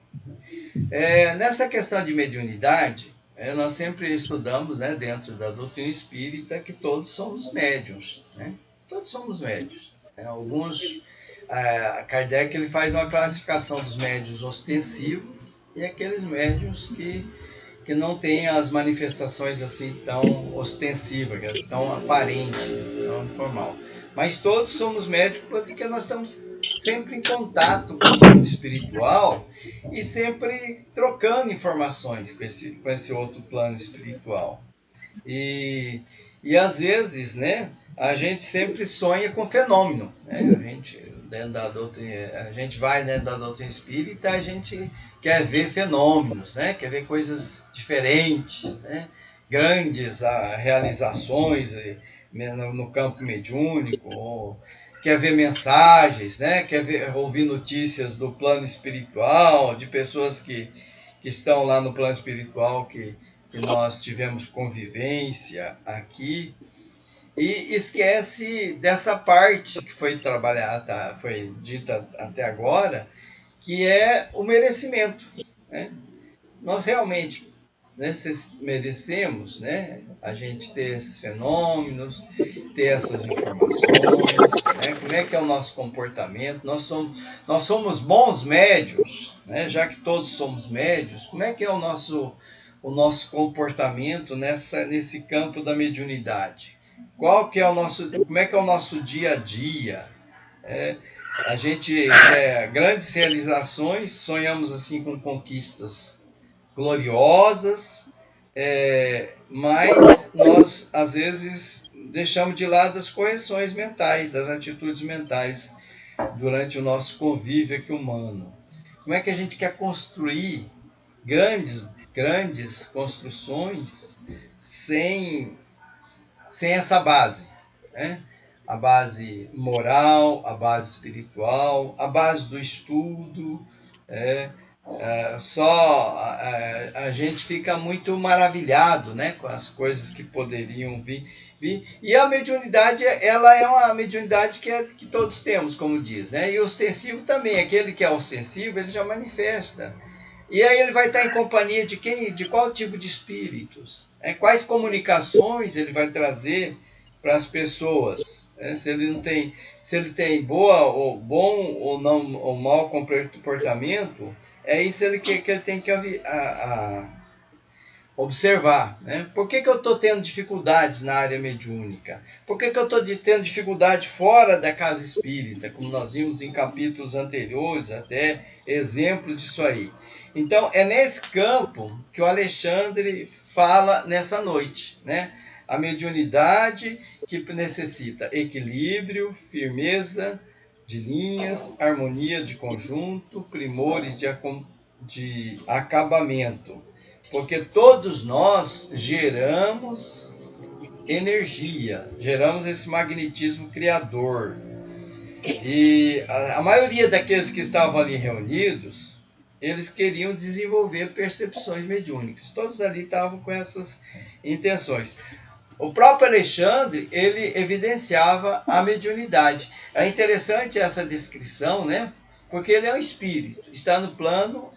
Nessa questão de mediunidade, nós sempre estudamos, né, dentro da doutrina espírita, que todos somos médiuns. Né? Todos somos médiuns. Alguns... Kardec ele faz uma classificação dos médiuns ostensivos e aqueles médiuns que não têm as manifestações assim tão ostensivas, tão aparentes, tão formal. Mas todos somos médiuns porque nós estamos sempre em contato com o mundo espiritual e sempre trocando informações com esse outro plano espiritual. E às vezes, né, a gente sempre sonha com fenômeno. Né? A gente vai dentro da doutrina espírita, a gente quer ver fenômenos, né? Quer ver coisas diferentes, né? Grandes realizações no campo mediúnico, ou quer ver mensagens, né? Quer ouvir notícias do plano espiritual, de pessoas que estão lá no plano espiritual que nós tivemos convivência aqui, e esquece dessa parte que foi trabalhada, foi dita até agora, que é o merecimento. Né? Nós realmente merecemos, né, a gente ter esses fenômenos, ter essas informações, né? Como é que é o nosso comportamento? Nós somos bons médios, né? Já que todos somos médios, como é que é o nosso comportamento nesse campo da mediunidade? Como é que é o nosso dia a dia? A gente quer grandes realizações, sonhamos assim com conquistas gloriosas, mas nós às vezes deixamos de lado as correções mentais, das atitudes mentais durante o nosso convívio aqui humano. Como é que a gente quer construir grandes construções sem essa base, né? A base moral, a base espiritual, a base do estudo. A gente fica muito maravilhado, né, com as coisas que poderiam vir. E a mediunidade, ela é uma mediunidade que todos temos, como diz, né? E o ostensivo também, aquele que é ostensivo, ele já manifesta. E aí ele vai estar em companhia de qual tipo de espíritos? Quais comunicações ele vai trazer para as pessoas? Se ele tem bom ou mau comportamento, é isso que ele tem que observar. Né? Por que eu estou tendo dificuldades na área mediúnica? Por que eu estou tendo dificuldade fora da casa espírita, como nós vimos em capítulos anteriores, até exemplo disso aí. Então, é nesse campo que o Alexandre fala nessa noite, né? A mediunidade que necessita equilíbrio, firmeza de linhas, harmonia de conjunto, primores de acabamento. Porque todos nós geramos energia, geramos esse magnetismo criador. E a maioria daqueles que estavam ali reunidos, eles queriam desenvolver percepções mediúnicas. Todos ali estavam com essas intenções. O próprio Alexandre, ele evidenciava a mediunidade. É interessante essa descrição, né? Porque ele é um espírito, está no plano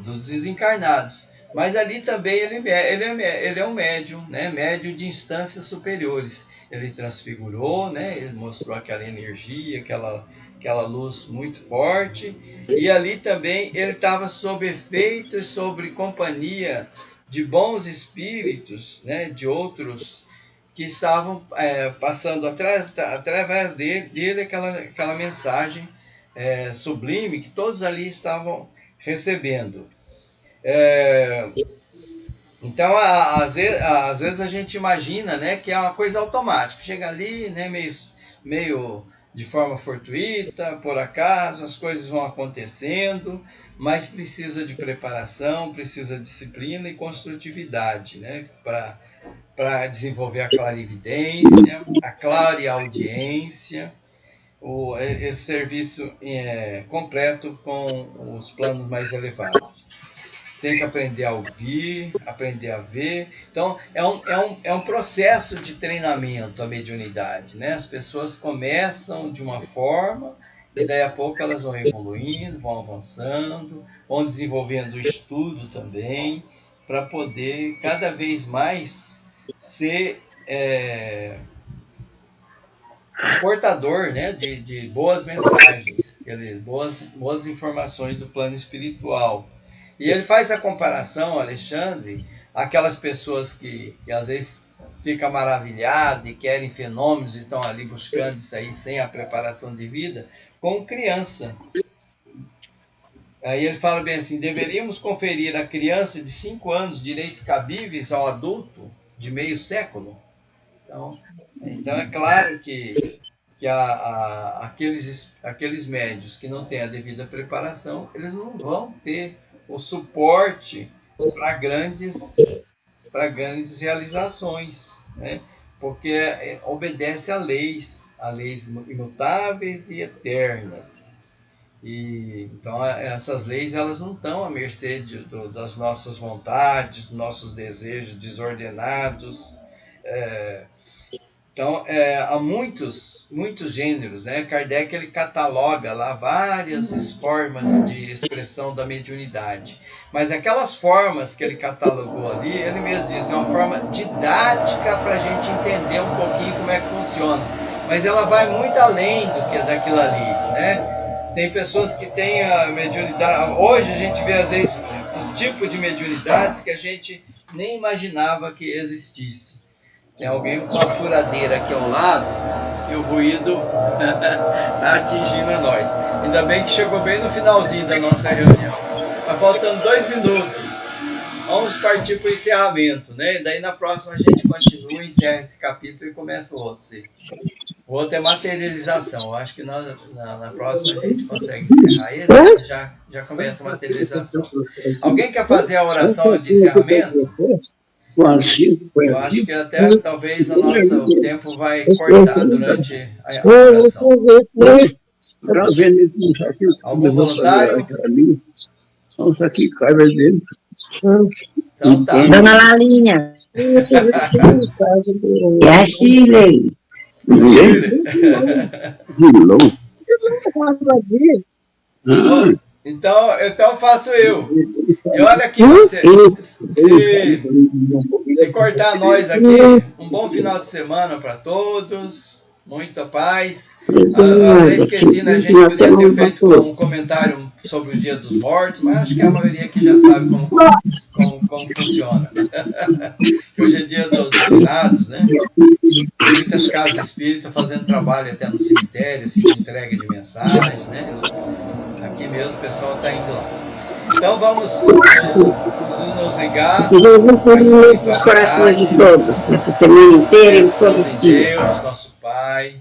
dos desencarnados. Mas ali também ele é um médium, né? Médium de instâncias superiores. Ele transfigurou, né? Ele mostrou aquela energia, aquela luz muito forte. E ali também ele estava sob efeito e sob companhia de bons espíritos, né? De outros que estavam passando através dele aquela mensagem sublime que todos ali estavam recebendo. Então, às vezes a gente imagina, né, que é uma coisa automática. Chega ali, né, meio de forma fortuita, por acaso, as coisas vão acontecendo, mas precisa de preparação, precisa de disciplina e construtividade, né, para desenvolver a clarividência, a clareaudiência. esse serviço completo com os planos mais elevados. Tem que aprender a ouvir, aprender a ver. Então, é um processo de treinamento a mediunidade, né? As pessoas começam de uma forma e daí a pouco elas vão evoluindo, vão avançando, vão desenvolvendo o estudo também, para poder cada vez mais ser portador, né, de boas mensagens, boas informações do plano espiritual. E ele faz a comparação, Alexandre, aquelas pessoas que às vezes ficam maravilhadas e querem fenômenos e estão ali buscando isso aí sem a preparação de vida, com criança. Aí ele fala bem assim: deveríamos conferir à criança de 5 anos direitos cabíveis ao adulto de meio século? Então é claro que aqueles médios que não têm a devida preparação, eles não vão ter o suporte para grandes realizações, né? Porque obedece a leis imutáveis e eternas. Então essas leis elas não estão à mercê das nossas vontades, dos nossos desejos desordenados. Então, há muitos gêneros, né? Kardec ele cataloga lá várias formas de expressão da mediunidade. Mas aquelas formas que ele catalogou ali, ele mesmo diz, é uma forma didática para a gente entender um pouquinho como é que funciona. Mas ela vai muito além daquilo ali, né? Tem pessoas que têm a mediunidade... Hoje a gente vê, às vezes, o tipo de mediunidades que a gente nem imaginava que existisse. Tem alguém com uma furadeira aqui ao lado e o ruído está atingindo a nós. Ainda bem que chegou bem no finalzinho da nossa reunião. Está faltando 2 minutos. Vamos partir para o encerramento, né? Daí na próxima a gente continua, encerra esse capítulo e começa o outro. O outro é materialização. Eu acho que na próxima a gente consegue encerrar esse, já começa a materialização. Alguém quer fazer a oração de encerramento? Eu acho que até talvez o tempo vai cortar durante a oração. Algum voluntário? Então tá. Dona Lalinha. É a Chile. Então faço eu. E olha aqui, se cortar nós aqui, um bom final de semana para todos, muita paz. Eu até esqueci, né? A gente poderia ter feito um comentário sobre o Dia dos Mortos, mas acho que a maioria aqui já sabe como funciona. Hoje é dia dos finados, né? Muitas casas espíritas fazendo trabalho até no cemitério, assim, de entrega de mensagens, né? Aqui mesmo o pessoal está indo lá. Então vamos nos ligar. Jesus nos corações de todos, nessa semana inteira e todos os dias. Deus, nosso Pai.